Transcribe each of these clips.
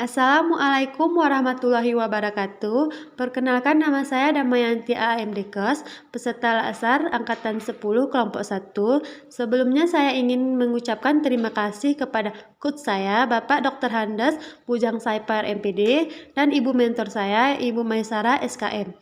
Assalamualaikum warahmatullahi wabarakatuh. Perkenalkan, nama saya Damayanti AMDKes, peserta Laasar Angkatan 10 kelompok 1. Sebelumnya saya ingin mengucapkan terima kasih kepada coach saya, Bapak Dr. Handes Bujang Saipar MPD, dan Ibu mentor saya, Ibu Maisara SKM.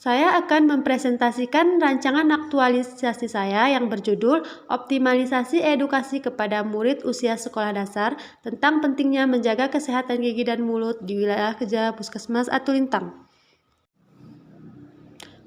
Saya akan mempresentasikan rancangan aktualisasi saya yang berjudul Optimalisasi Edukasi kepada Murid Usia Sekolah Dasar tentang pentingnya menjaga kesehatan gigi dan mulut di wilayah kerja Puskesmas Atulintang.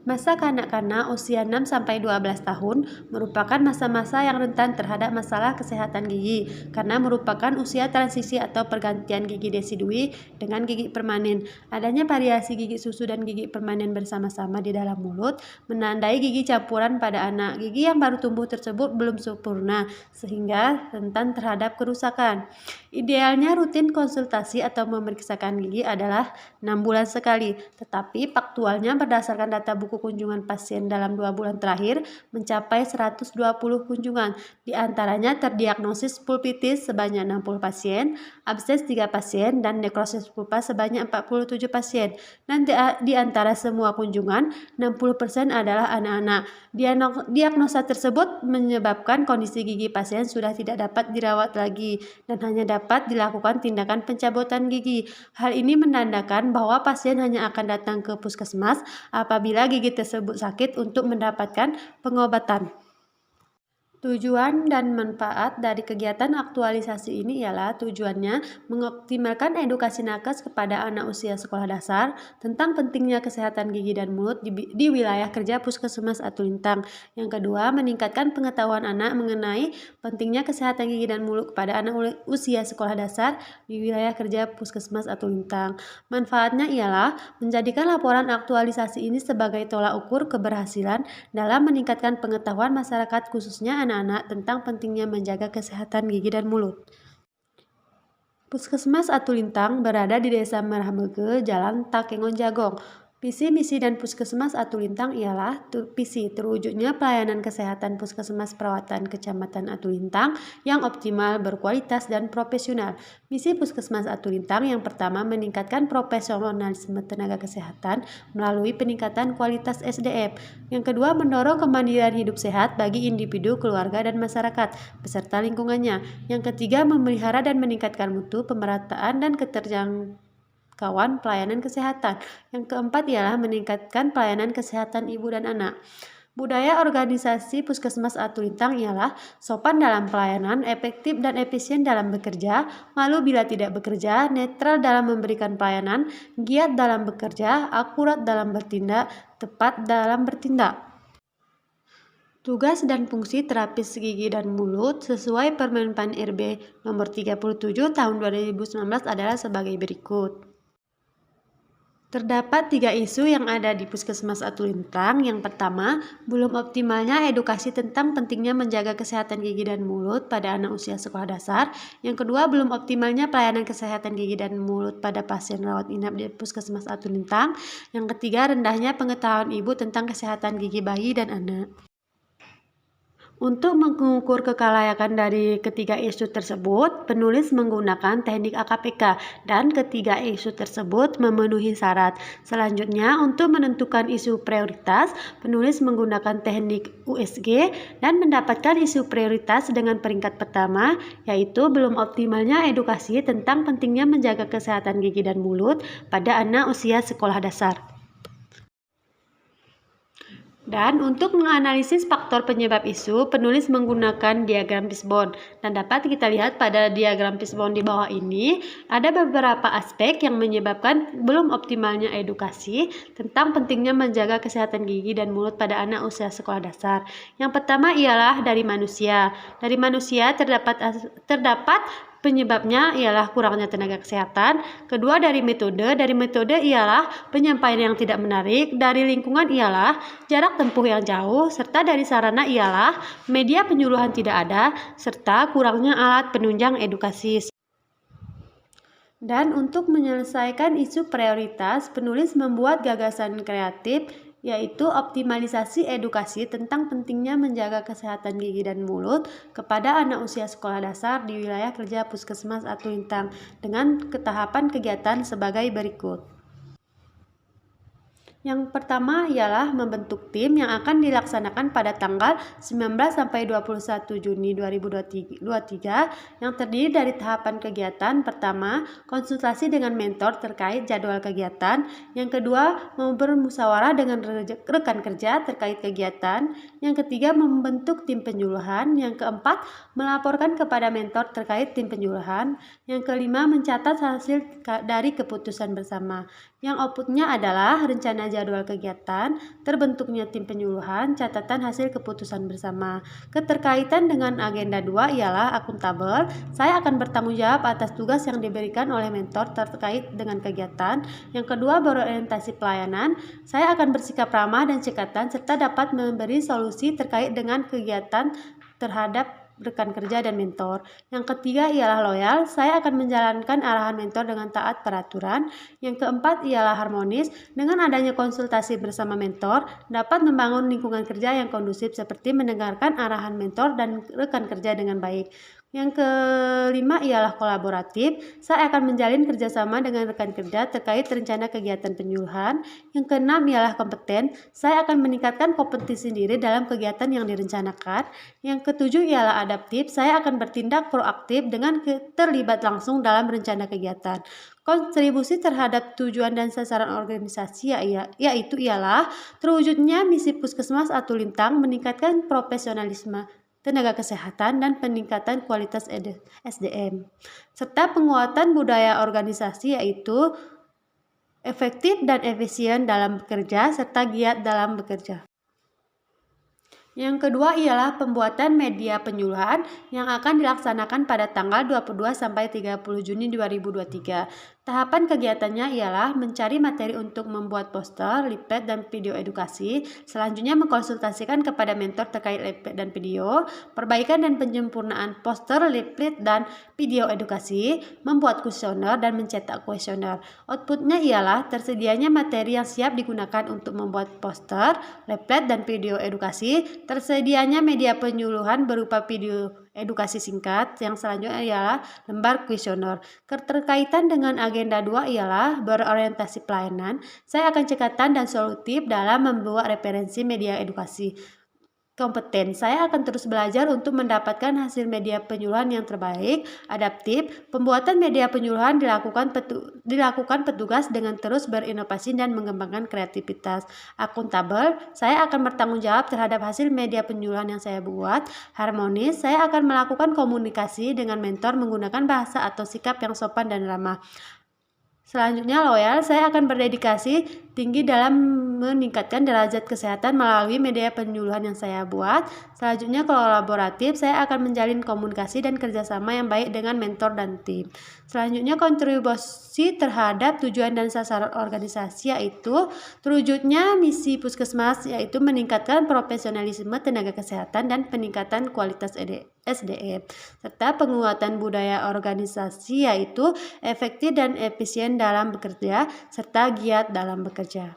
Masa kanak-kanak usia 6-12 tahun merupakan masa-masa yang rentan terhadap masalah kesehatan gigi karena merupakan usia transisi atau pergantian gigi desidui dengan gigi permanen. Adanya variasi gigi susu dan gigi permanen bersama-sama di dalam mulut menandai gigi campuran pada anak. Gigi yang baru tumbuh tersebut belum sempurna sehingga rentan terhadap kerusakan. Idealnya rutin konsultasi atau memeriksakan gigi adalah 6 bulan sekali, tetapi faktualnya berdasarkan data buku kunjungan pasien dalam 2 bulan terakhir mencapai 120 kunjungan. Di antaranya terdiagnosis pulpitis sebanyak 60 pasien, abses 3 pasien, dan nekrosis pulpa sebanyak 47 pasien. Dan di antara semua kunjungan, 60% adalah anak-anak. Diagnosa tersebut menyebabkan kondisi gigi pasien sudah tidak dapat dirawat lagi dan hanya dapat dilakukan tindakan pencabutan gigi. Hal ini menandakan bahwa pasien hanya akan datang ke puskesmas apabila gigi tersebut sakit untuk mendapatkan pengobatan. Tujuan dan manfaat dari kegiatan aktualisasi ini ialah tujuannya mengoptimalkan edukasi nakes kepada anak usia sekolah dasar tentang pentingnya kesehatan gigi dan mulut di wilayah kerja Puskesmas Atulintang. Yang kedua, meningkatkan pengetahuan anak mengenai pentingnya kesehatan gigi dan mulut kepada anak usia sekolah dasar di wilayah kerja Puskesmas Atulintang. Manfaatnya ialah menjadikan laporan aktualisasi ini sebagai tolak ukur keberhasilan dalam meningkatkan pengetahuan masyarakat khususnya anak tentang pentingnya menjaga kesehatan gigi dan mulut. Puskesmas Atulintang berada di Desa Merah Mege, Jalan Takengon Jagong. Visi, misi, dan Puskesmas Atulintang ialah visi terwujudnya pelayanan kesehatan Puskesmas Perawatan Kecamatan Atulintang yang optimal, berkualitas, dan profesional. Misi Puskesmas Atulintang yang pertama, meningkatkan profesionalisme tenaga kesehatan melalui peningkatan kualitas SDM. Yang kedua, mendorong kemandirian hidup sehat bagi individu, keluarga, dan masyarakat beserta lingkungannya. Yang ketiga, memelihara dan meningkatkan mutu, pemerataan, dan keterjangkauan pelayanan kesehatan. Yang keempat ialah meningkatkan pelayanan kesehatan ibu dan anak. Budaya organisasi Puskesmas Atulintang ialah sopan dalam pelayanan, efektif dan efisien dalam bekerja, malu bila tidak bekerja, netral dalam memberikan pelayanan, giat dalam bekerja, akurat dalam bertindak, tepat dalam bertindak. Tugas dan fungsi terapis gigi dan mulut sesuai Permen Pan RB nomor 37 tahun 2019 adalah sebagai berikut. Terdapat 3 isu yang ada di Puskesmas Atulintang. Yang pertama, belum optimalnya edukasi tentang pentingnya menjaga kesehatan gigi dan mulut pada anak usia sekolah dasar. Yang kedua, belum optimalnya pelayanan kesehatan gigi dan mulut pada pasien rawat inap di Puskesmas Atulintang. Yang ketiga, rendahnya pengetahuan ibu tentang kesehatan gigi bayi dan anak. Untuk mengukur kelayakan dari ketiga isu tersebut, penulis menggunakan teknik AKPK dan ketiga isu tersebut memenuhi syarat. Selanjutnya, untuk menentukan isu prioritas, penulis menggunakan teknik USG dan mendapatkan isu prioritas dengan peringkat pertama, yaitu belum optimalnya edukasi tentang pentingnya menjaga kesehatan gigi dan mulut pada anak usia sekolah dasar. Dan untuk menganalisis faktor penyebab isu, penulis menggunakan diagram fishbone. Dan dapat kita lihat pada diagram fishbone di bawah ini, ada beberapa aspek yang menyebabkan belum optimalnya edukasi tentang pentingnya menjaga kesehatan gigi dan mulut pada anak usia sekolah dasar. Yang pertama ialah dari manusia. Dari manusia terdapat penyebabnya ialah kurangnya tenaga kesehatan. Kedua, dari metode. Dari metode ialah penyampaian yang tidak menarik. Dari lingkungan ialah jarak tempuh yang jauh. Serta dari sarana ialah media penyuluhan tidak ada. Serta kurangnya alat penunjang edukasi. Dan untuk menyelesaikan isu prioritas, penulis membuat gagasan kreatif yaitu optimalisasi edukasi tentang pentingnya menjaga kesehatan gigi dan mulut kepada anak usia sekolah dasar di wilayah kerja Puskesmas Atulintang dengan ketahapan kegiatan sebagai berikut. Yang pertama ialah membentuk tim yang akan dilaksanakan pada tanggal 19 sampai 21 Juni 2023 yang terdiri dari tahapan kegiatan. Pertama, konsultasi dengan mentor terkait jadwal kegiatan. Yang kedua, bermusyawarah dengan rekan kerja terkait kegiatan. Yang ketiga, membentuk tim penyuluhan. Yang keempat, melaporkan kepada mentor terkait tim penyuluhan. Yang kelima, mencatat hasil dari keputusan bersama. Yang outputnya adalah rencana jadwal kegiatan, terbentuknya tim penyuluhan, catatan hasil keputusan bersama. Keterkaitan dengan agenda 2 ialah akuntabel. Saya akan bertanggung jawab atas tugas yang diberikan oleh mentor terkait dengan kegiatan. Yang kedua, berorientasi pelayanan. Saya akan bersikap ramah dan cekatan serta dapat memberi solusi terkait dengan kegiatan terhadap rekan kerja dan mentor. Yang ketiga ialah loyal. Saya akan menjalankan arahan mentor dengan taat peraturan. Yang keempat ialah harmonis. Dengan adanya konsultasi bersama mentor, dapat membangun lingkungan kerja yang kondusif seperti mendengarkan arahan mentor dan rekan kerja dengan baik. Yang kelima ialah kolaboratif. Saya akan menjalin kerjasama dengan rekan kerja terkait rencana kegiatan penyuluhan. Yang keenam ialah kompeten. Saya akan meningkatkan kompetensi diri dalam kegiatan yang direncanakan. Yang ketujuh ialah adaptif. Saya akan bertindak proaktif dengan terlibat langsung dalam rencana kegiatan. Kontribusi terhadap tujuan dan sasaran organisasi yaitu ialah terwujudnya misi Puskesmas Atulintang meningkatkan profesionalisme tenaga kesehatan dan peningkatan kualitas SDM, serta penguatan budaya organisasi yaitu efektif dan efisien dalam bekerja serta giat dalam bekerja. Yang kedua ialah pembuatan media penyuluhan yang akan dilaksanakan pada tanggal 22 sampai 30 Juni 2023. Tahapan kegiatannya ialah mencari materi untuk membuat poster, leaflet, dan video edukasi. Selanjutnya mengkonsultasikan kepada mentor terkait leaflet dan video, perbaikan dan penyempurnaan poster, leaflet, dan video edukasi, membuat kuesioner dan mencetak kuesioner. Outputnya ialah tersedianya materi yang siap digunakan untuk membuat poster, leaflet, dan video edukasi, tersedianya media penyuluhan berupa video edukasi singkat. Yang selanjutnya ialah lembar kuesioner. Keterkaitan dengan agenda 2 ialah berorientasi pelayanan. Saya akan cekatan dan solutif dalam membuat referensi media edukasi. Kompeten. Saya akan terus belajar untuk mendapatkan hasil media penyuluhan yang terbaik. Adaptif. Pembuatan media penyuluhan dilakukan petugas dengan terus berinovasi dan mengembangkan kreativitas. Akuntabel. Saya akan bertanggung jawab terhadap hasil media penyuluhan yang saya buat. Harmonis. Saya akan melakukan komunikasi dengan mentor menggunakan bahasa atau sikap yang sopan dan ramah. Selanjutnya loyal. Saya akan berdedikasi tinggi dalam meningkatkan derajat kesehatan melalui media penyuluhan yang saya buat. Selanjutnya kolaboratif. Saya akan menjalin komunikasi dan kerjasama yang baik dengan mentor dan tim. Selanjutnya kontribusi terhadap tujuan dan sasaran organisasi yaitu terwujudnya misi Puskesmas yaitu meningkatkan profesionalisme tenaga kesehatan dan peningkatan kualitas SDM serta penguatan budaya organisasi yaitu efektif dan efisien dalam bekerja serta giat dalam bekerja.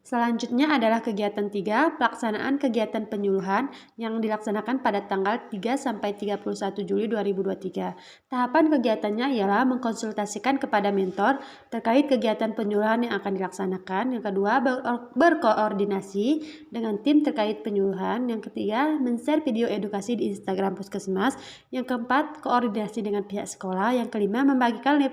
Selanjutnya adalah kegiatan 3, pelaksanaan kegiatan penyuluhan yang dilaksanakan pada tanggal 3 sampai 31 Juli 2023. Tahapan kegiatannya ialah mengkonsultasikan kepada mentor terkait kegiatan penyuluhan yang akan dilaksanakan. Yang kedua, berkoordinasi dengan tim terkait penyuluhan. Yang ketiga, men-share video edukasi di Instagram Puskesmas. Yang keempat, koordinasi dengan pihak sekolah. Yang kelima, membagikan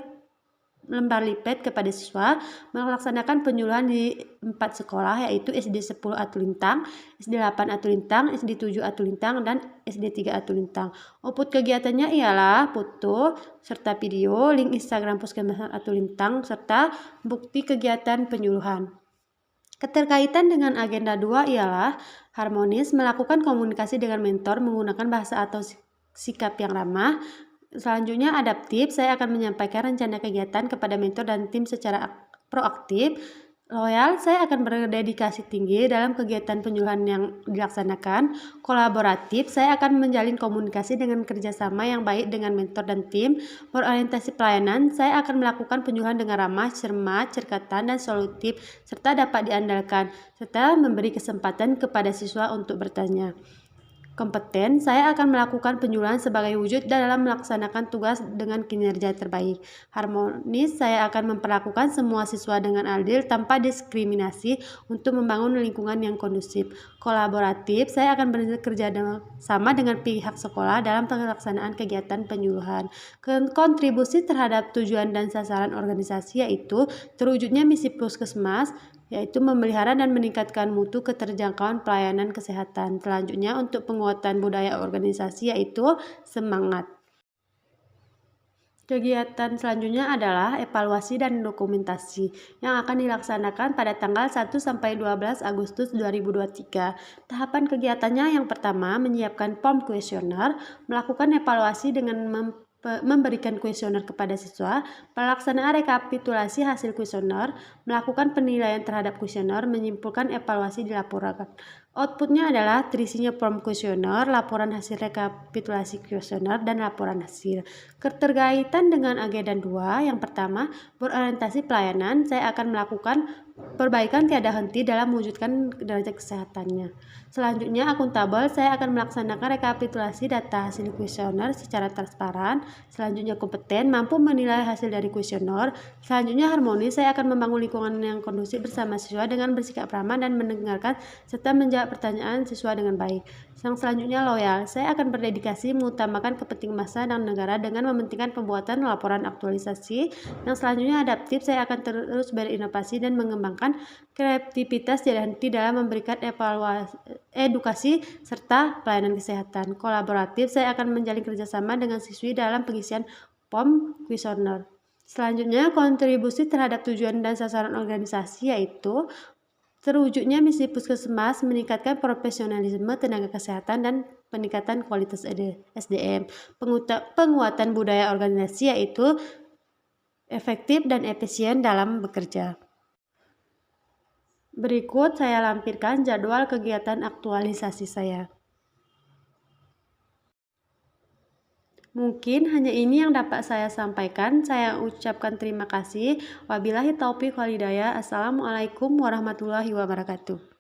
lembar leaflet kepada siswa, melaksanakan penyuluhan di 4 sekolah yaitu SD 10 Atulintang, SD 8 Atulintang, SD 7 Atulintang, dan SD 3 Atulintang. Output kegiatannya ialah foto serta video, link Instagram Puskesmas Atulintang, serta bukti kegiatan penyuluhan. Keterkaitan dengan agenda 2 ialah harmonis, melakukan komunikasi dengan mentor menggunakan bahasa atau sikap yang ramah. Selanjutnya adaptif. Saya akan menyampaikan rencana kegiatan kepada mentor dan tim secara proaktif. Loyal, saya akan berdedikasi tinggi dalam kegiatan penyuluhan yang dilaksanakan. Kolaboratif, saya akan menjalin komunikasi dengan kerjasama yang baik dengan mentor dan tim. Berorientasi pelayanan, saya akan melakukan penyuluhan dengan ramah, cermat, cerkatan, dan solutif, serta dapat diandalkan, serta memberi kesempatan kepada siswa untuk bertanya. Kompeten, saya akan melakukan penyuluhan sebagai wujud dalam melaksanakan tugas dengan kinerja terbaik. Harmonis, saya akan memperlakukan semua siswa dengan adil tanpa diskriminasi untuk membangun lingkungan yang kondusif. Kolaboratif, saya akan bekerja sama dengan pihak sekolah dalam pelaksanaan kegiatan penyuluhan. Kontribusi terhadap tujuan dan sasaran organisasi yaitu terwujudnya misi puskesmas, yaitu memelihara dan meningkatkan mutu keterjangkauan pelayanan kesehatan. Selanjutnya untuk penguatan budaya organisasi yaitu semangat. Kegiatan selanjutnya adalah evaluasi dan dokumentasi yang akan dilaksanakan pada tanggal 1 sampai 12 Agustus 2023. Tahapan kegiatannya yang pertama menyiapkan form kuesioner, melakukan evaluasi dengan memberikan kuesioner kepada siswa, pelaksanaan rekapitulasi hasil kuesioner, melakukan penilaian terhadap kuesioner, menyimpulkan evaluasi dilaporkan. Outputnya adalah terisinya form kuesioner, laporan hasil rekapitulasi kuesioner, dan laporan hasil. Keterkaitan dengan agenda 2, yang pertama, berorientasi pelayanan, saya akan melakukan perbaikan tiada henti dalam mewujudkan derajat kesehatannya. Selanjutnya, akuntabel, saya akan melaksanakan rekapitulasi data hasil kuesioner secara transparan. Selanjutnya, kompeten, mampu menilai hasil dari kuesioner. Selanjutnya, harmonis, saya akan membangun lingkungan yang kondusif bersama siswa dengan bersikap ramah dan mendengarkan serta menjawab pertanyaan siswa dengan baik. Yang selanjutnya, loyal, saya akan berdedikasi mengutamakan kepentingan bangsa dan negara dengan mementingkan pembuatan laporan aktualisasi. Yang selanjutnya, adaptif, saya akan terus berinovasi dan mengembangkan kreativitas tidak henti dalam memberikan edukasi serta pelayanan kesehatan. Kolaboratif, saya akan menjalin kerjasama dengan siswi dalam pengisian form kuesioner. Selanjutnya, kontribusi terhadap tujuan dan sasaran organisasi yaitu terwujudnya misi puskesmas meningkatkan profesionalisme tenaga kesehatan dan peningkatan kualitas SDM. Penguatan budaya organisasi yaitu efektif dan efisien dalam bekerja. Berikut saya lampirkan jadwal kegiatan aktualisasi saya. Mungkin hanya ini yang dapat saya sampaikan. Saya ucapkan terima kasih. Wabillahi taufiq wal hidayah. Assalamualaikum warahmatullahi wabarakatuh.